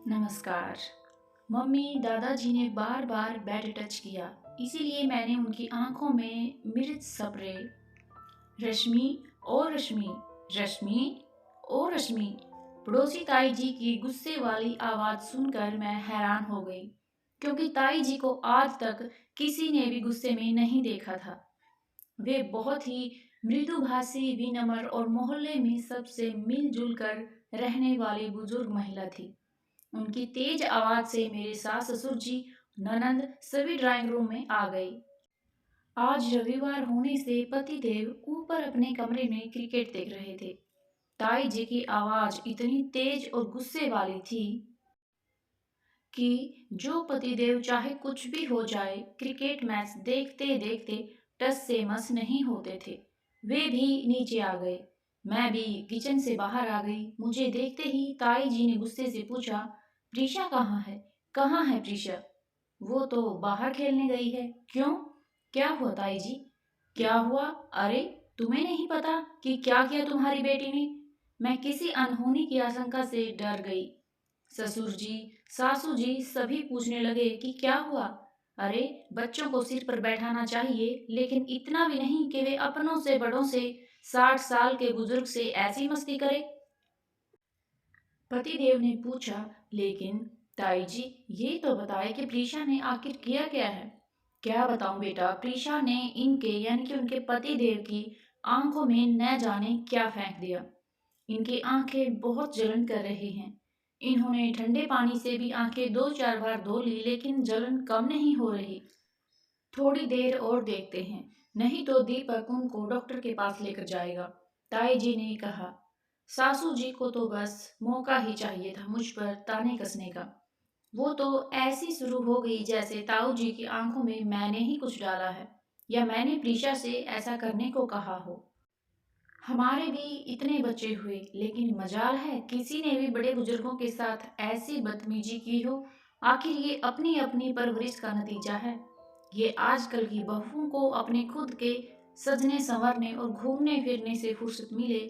नमस्कार। मम्मी दादाजी ने बार बार बैड टच किया, इसीलिए मैंने उनकी आंखों में मिर्च स्प्रे। रश्मि, ओ रश्मि, रश्मि, ओ रश्मि। पड़ोसी ताई जी की गुस्से वाली आवाज सुनकर मैं हैरान हो गई, क्योंकि ताई जी को आज तक किसी ने भी गुस्से में नहीं देखा था। वे बहुत ही मृदुभाषी, विनम्र और मोहल्ले में सबसे मिलजुल कर रहने वाली बुजुर्ग महिला थी। उनकी तेज आवाज से मेरे सास ससुर जी, ननंद सभी ड्राइंग रूम में आ गई। आज रविवार होने से पतिदेव ऊपर अपने कमरे में क्रिकेट देख रहे थे। ताई जी की आवाज इतनी तेज और गुस्से वाली थी कि जो पतिदेव चाहे कुछ भी हो जाए, क्रिकेट मैच देखते देखते टस से मस नहीं होते थे। वे भी नीचे आ गए। मैं भी किचन से बाहर आ गई। मुझे देखते ही ताई जी ने गुस्से से पूछा, प्रीशा कहाँ है? कहाँ है प्रीशा? वो तो बाहर खेलने गई है। क्यों? क्या हुआ ताई जी? क्या हुआ? अरे, तुम्हें नहीं पता कि क्या किया तुम्हारी बेटी ने? मैं किसी अनहोनी की आशंका से डर गई। ससुर जी, सासू जी सभी पूछने लगे कि क्या हुआ। अरे, बच्चों को सिर पर बैठाना चाहिए, लेकिन इतना भी नहीं कि वे अपनों से बड़ों से, 60 साल के बुजुर्ग से ऐसी मस्ती करे। पतिदेव ने पूछा, लेकिन ताई जी, ये तो बताए कि प्रीशा ने आखिर किया क्या है? क्या बताऊं बेटा, प्रीशा ने इनके यानी कि उनके पतिदेव की आंखों में न जाने क्या फेंक दिया। इनकी आंखें बहुत जलन कर रही हैं। इन्होंने ठंडे पानी से भी आंखें 2-4 बार धो ली, लेकिन जलन कम नहीं हो रही। थोड़ी देर और देखते हैं, नहीं तो दीपक उनको डॉक्टर के पास लेकर जाएगा, ताई जी ने कहा। सासू जी को तो बस मौका ही चाहिए था मुझ पर ताने कसने का। वो तो ऐसी शुरू हो गई जैसे ताऊ जी की आंखों में मैंने ही कुछ डाला है, या मैंने प्रीशा से ऐसा करने को कहा हो। हमारे भी इतने बच्चे हुए, लेकिन मजाल है किसी ने भी बड़े बुजुर्गों के साथ ऐसी बदतमीजी की हो। आखिर ये अपनी अपनी परवरिश का नतीजा है। ये आजकल की बहुओं को अपने खुद के सजने संवरने और घूमने फिरने से फुर्सत मिले,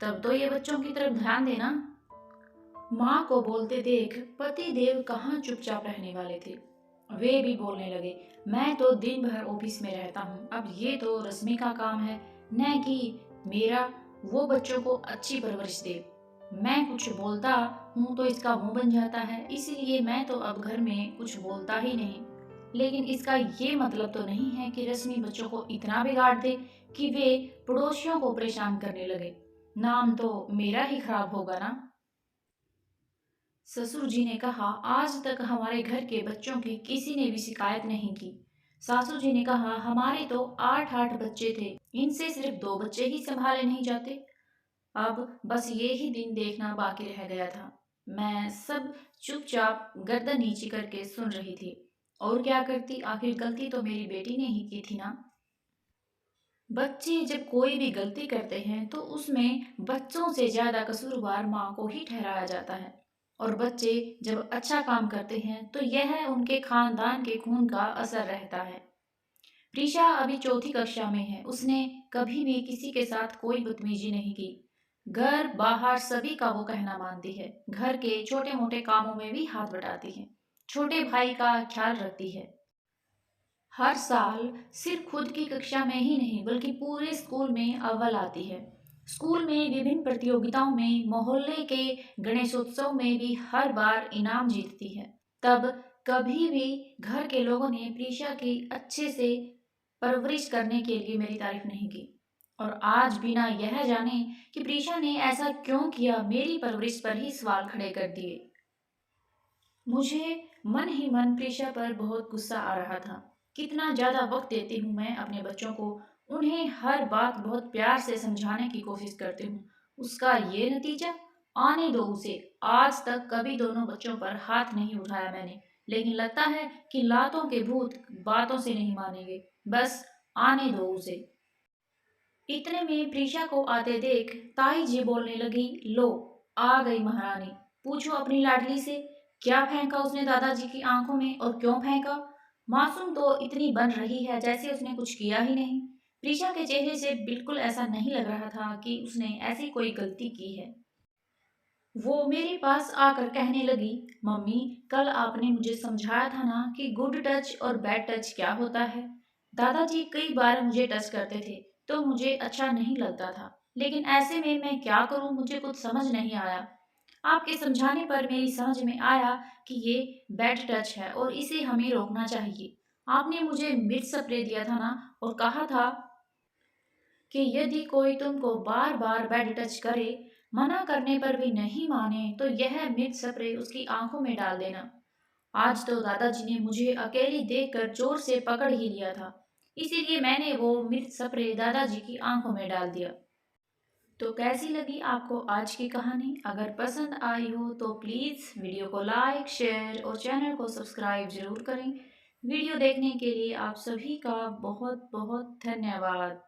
तब तो ये बच्चों की तरफ ध्यान देना। माँ को बोलते देख पति देव कहाँ चुपचाप रहने वाले थे। वे भी बोलने लगे, मैं तो दिन भर ऑफिस में रहता हूँ, अब ये तो रश्मि का काम है, न कि मेरा। वो बच्चों को अच्छी परवरिश दे। मैं कुछ बोलता हूँ तो इसका मुंह बन जाता है, इसीलिए मैं तो अब घर में कुछ बोलता ही नहीं। लेकिन इसका ये मतलब तो नहीं है कि रश्मि बच्चों को इतना बिगाड़ दे कि वे पड़ोसियों को परेशान करने लगे। नाम तो मेरा ही खराब होगा ना। ससुर जी ने कहा, आज तक हमारे घर के बच्चों की किसी ने भी शिकायत नहीं की। सासू जी ने कहा, हमारे तो 8-8 बच्चे थे, इनसे सिर्फ 2 बच्चे ही संभाले नहीं जाते। अब बस ये ही दिन देखना बाकी रह गया था। मैं सब चुपचाप गर्दन नीची करके सुन रही थी। और क्या करती, आखिर गलती तो मेरी बेटी ने ही की थी ना। बच्चे जब कोई भी गलती करते हैं तो उसमें बच्चों से ज्यादा कसूरवार माँ को ही ठहराया जाता है। और बच्चे जब अच्छा काम करते हैं तो यह उनके खानदान के खून का असर रहता है। प्रीशा अभी चौथी कक्षा में है। उसने कभी भी किसी के साथ कोई बदतमीजी नहीं की। घर बाहर सभी का वो कहना मानती है। घर के छोटे मोटे कामों में भी हाथ बटाती है। छोटे भाई का ख्याल रखती है। हर साल सिर्फ खुद की कक्षा में ही नहीं बल्कि पूरे स्कूल में अव्वल आती है। स्कूल में विभिन्न प्रतियोगिताओं में, मोहल्ले के गणेशोत्सव में भी हर बार इनाम जीतती है। तब कभी भी घर के लोगों ने प्रीशा की अच्छे से परवरिश करने के लिए मेरी तारीफ नहीं की। और आज बिना यह जाने कि प्रीशा ने ऐसा क्यों किया, मेरी परवरिश पर ही सवाल खड़े कर दिए। मुझे मन ही मन प्रीशा पर बहुत गुस्सा आ रहा था। कितना ज्यादा वक्त देती हूँ मैं अपने बच्चों को, उन्हें हर बात बहुत प्यार से समझाने की कोशिश करती हूँ। उसका ये नतीजा। आने दो उसे। आज तक कभी दोनों बच्चों पर हाथ नहीं उठाया मैंने, लेकिन लगता है कि लातों के भूत बातों से नहीं मानेंगे। बस आने दो उसे। इतने में प्रीशा को आते देख ताई जी बोलने लगी, लो आ गई महारानी। पूछो अपनी लाडली से, क्या फेंका उसने दादाजी की आंखों में और क्यों फेंका? मासूम तो इतनी बन रही है जैसे उसने कुछ किया ही नहीं। प्रीशा के चेहरे से बिल्कुल ऐसा नहीं लग रहा था कि उसने ऐसी कोई गलती की है। वो मेरे पास आकर कहने लगी, मम्मी, कल आपने मुझे समझाया था ना कि गुड टच और बैड टच क्या होता है। दादाजी कई बार मुझे टच करते थे तो मुझे अच्छा नहीं लगता था, लेकिन ऐसे में मैं क्या करूं, मुझे कुछ समझ नहीं आया। आपके समझाने पर मेरी समझ में आया कि ये बैड टच है और इसे हमें रोकना चाहिए। आपने मुझे मिर्च स्प्रे दिया था ना, और कहा था कि यदि कोई तुमको बार बार बैड टच करे, मना करने पर भी नहीं माने, तो यह मिर्च स्प्रे उसकी आंखों में डाल देना। आज तो दादाजी ने मुझे अकेली देखकर जोर से पकड़ ही लिया था, इसीलिए मैंने वो मिर्च स्प्रे दादाजी की आंखों में डाल दिया। तो कैसी लगी आपको आज की कहानी? अगर पसंद आई हो तो प्लीज़ वीडियो को लाइक, शेयर और चैनल को सब्सक्राइब जरूर करें। वीडियो देखने के लिए आप सभी का बहुत बहुत धन्यवाद।